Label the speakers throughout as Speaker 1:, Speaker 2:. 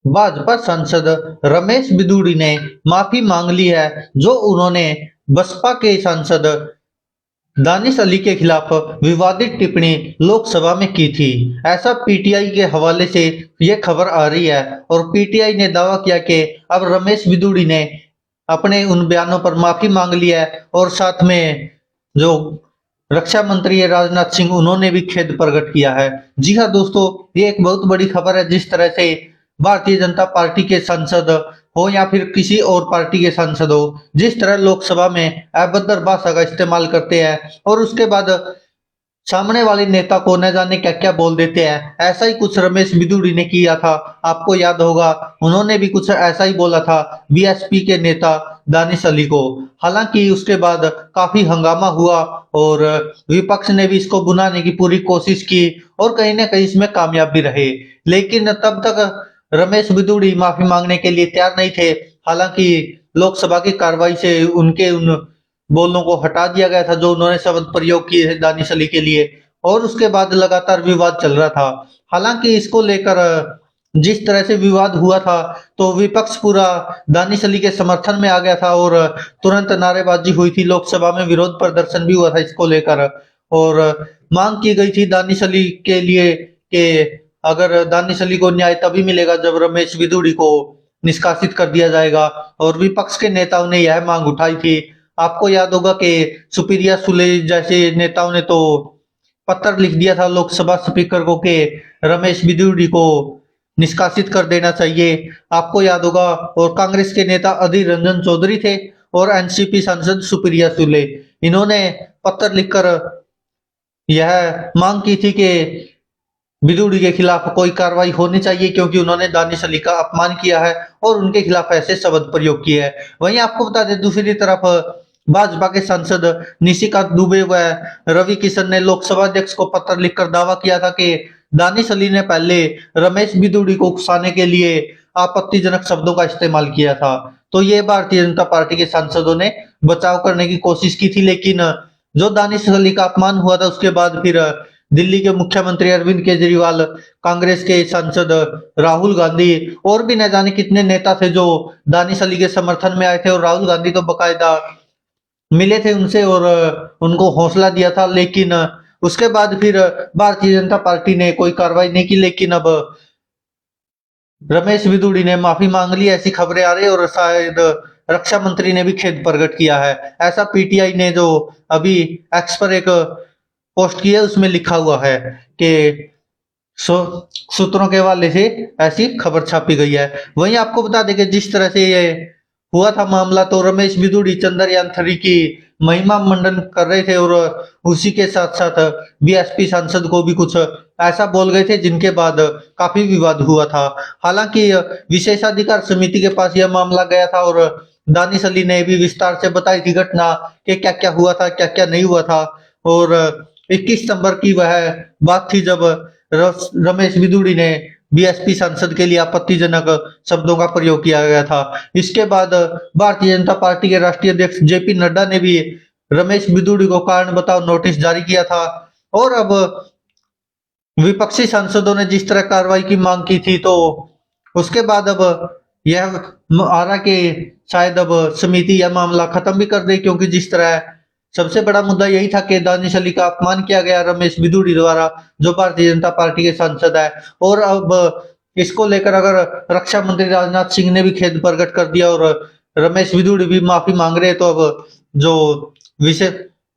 Speaker 1: भाजपा सांसद रमेश बिधूड़ी ने माफी मांग ली है, जो उन्होंने बसपा के सांसद दानिश अली के खिलाफ विवादित टिप्पणी लोकसभा में की थी। ऐसा पीटीआई के हवाले से ये खबर आ रही है और पीटीआई ने दावा किया कि अब रमेश बिधूड़ी ने अपने उन बयानों पर माफी मांग ली है और साथ में जो रक्षा मंत्री है राजनाथ सिंह, उन्होंने भी खेद प्रकट किया है। जी हाँ दोस्तों, ये एक बहुत बड़ी खबर है। जिस तरह से भारतीय जनता पार्टी के सांसद हो या फिर किसी और पार्टी के सांसद हो, जिस तरह लोकसभा में अभद्र भाषा का इस्तेमाल करते हैं और उसके बाद सामने वाले नेता को न जाने क्या क्या बोल देते हैं, ऐसा ही कुछ रमेश बिधूड़ी ने किया था। आपको याद होगा, उन्होंने भी कुछ ऐसा ही बोला था बीएसपी के नेता दानिश अली को। हालांकि उसके बाद काफी हंगामा हुआ और विपक्ष ने भी इसको बुलाने की पूरी कोशिश की और कहीं ना कहीं इसमें कामयाब भी रहे, लेकिन तब तक रमेश बिधूड़ी माफी मांगने के लिए तैयार नहीं थे। हालांकि लोकसभा की कार्रवाई से उनके उन बोलों को हटा दिया गया था जो उन्होंने शब्द प्रयोग किए थे दानिश अली के लिए, और उसके बाद लगातार विवाद चल रहा था। हालांकि इसको लेकर जिस तरह से विवाद हुआ था, तो विपक्ष पूरा दानिश अली के समर्थन में आ गया था और तुरंत नारेबाजी हुई थी। लोकसभा में विरोध प्रदर्शन भी हुआ था इसको लेकर और मांग की गई थी दानिश अली के लिए कि अगर दानिश अली को न्याय तभी मिलेगा जब रमेश बिधूड़ी को निष्कासित कर दिया जाएगा, और विपक्ष के नेताओं ने यह मांग उठाई थी। आपको याद होगा कि सुप्रिया सुले जैसे नेताओं ने तो पत्र लिख दिया था लोकसभा स्पीकर को कि रमेश बिधूड़ी को निष्कासित कर देना चाहिए। आपको याद होगा, और कांग्रेस के नेता अधीर रंजन चौधरी थे और एनसीपी सांसद सुप्रिया सुले, इन्होंने पत्र लिखकर यह मांग की थी कि बिधूड़ी के खिलाफ कोई कार्रवाई होनी चाहिए क्योंकि उन्होंने दानिश अली का अपमान किया है और उनके खिलाफ ऐसे शब्द प्रयोग किए हैं। वहीं आपको बता दें, दूसरी तरफ भाजपा के सांसद निशिकांत दुबे व रवि किशन ने लोकसभा अध्यक्ष को पत्र लिखकर दावा किया था कि दानिश अली ने पहले रमेश बिधूड़ी को उकसाने के लिए आपत्तिजनक शब्दों का इस्तेमाल किया था। तो ये भारतीय जनता पार्टी के सांसदों ने बचाव करने की कोशिश की थी, लेकिन जो दानिश अली का अपमान हुआ था उसके बाद फिर दिल्ली के मुख्यमंत्री अरविंद केजरीवाल, कांग्रेस के सांसद राहुल गांधी और भी न जाने कितने नेता थे जो दानिश अली के समर्थन में आए थे, और राहुल गांधी तो बकायदा मिले थे उनसे और उनको हौसला दिया था। लेकिन उसके बाद फिर भारतीय जनता पार्टी ने कोई कार्रवाई नहीं की, लेकिन अब रमेश बिधूड़ी ने माफी मांग ली, ऐसी खबरें आ रही है और शायद रक्षा मंत्री ने भी खेद प्रकट किया है। ऐसा पीटीआई ने जो अभी एक्स पर एक पोस्ट की है उसमें लिखा हुआ है कि सूत्रों के हवाले से ऐसी खबर छापी गई है। वहीं आपको बता दें कि जिस तरह से ये हुआ था मामला, तो रमेश बिधूड़ी चंद्रयान 3 की महिमा मंडन कर रहे थे और उसी के साथ साथ बीएसपी सांसद को भी कुछ ऐसा बोल गए थे जिनके बाद काफी विवाद हुआ था। हालांकि विशेषाधिकार समिति के पास यह मामला गया था और दानिश अली ने भी विस्तार से बताई थी घटना कि क्या क्या हुआ था, क्या क्या नहीं हुआ था। और 21 सितंबर की वह बात थी जब रमेश बिधूड़ी ने बीएसपी सांसद के लिए आपत्तिजनक शब्दों का प्रयोग किया गया था। इसके बाद भारतीय जनता पार्टी के राष्ट्रीय अध्यक्ष जेपी नड्डा ने भी रमेश बिधूड़ी को कारण बताओ नोटिस जारी किया था, और अब विपक्षी सांसदों ने जिस तरह कार्रवाई की मांग की थी, तो उसके बाद अब यह आ रहा कि शायद अब समिति यह मामला खत्म भी कर दे, क्योंकि जिस तरह सबसे बड़ा मुद्दा यही था कि दानिश अली का अपमान किया गया रमेश बिधूड़ी द्वारा, जो भारतीय जनता पार्टी के सांसद है। और अब इसको लेकर अगर रक्षा मंत्री राजनाथ सिंह ने भी खेद प्रकट कर दिया और रमेश बिधूड़ी भी माफी मांग रहे हैं, तो अब जो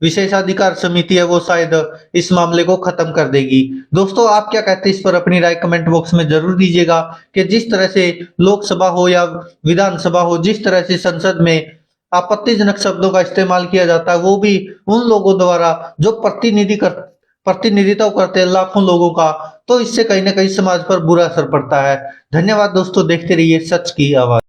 Speaker 1: विशेषाधिकार समिति है वो शायद इस मामले को खत्म कर देगी। दोस्तों, आप क्या कहते हैं इस पर अपनी राय कमेंट बॉक्स में जरूर दीजिएगा कि जिस तरह से लोकसभा हो या विधानसभा हो, जिस तरह से संसद में आपत्तिजनक शब्दों का इस्तेमाल किया जाता है, वो भी उन लोगों द्वारा जो प्रतिनिधित्व करते हैं लाखों लोगों का, तो इससे कहीं ना कहीं समाज पर बुरा असर पड़ता है। धन्यवाद दोस्तों, देखते रहिए सच की आवाज।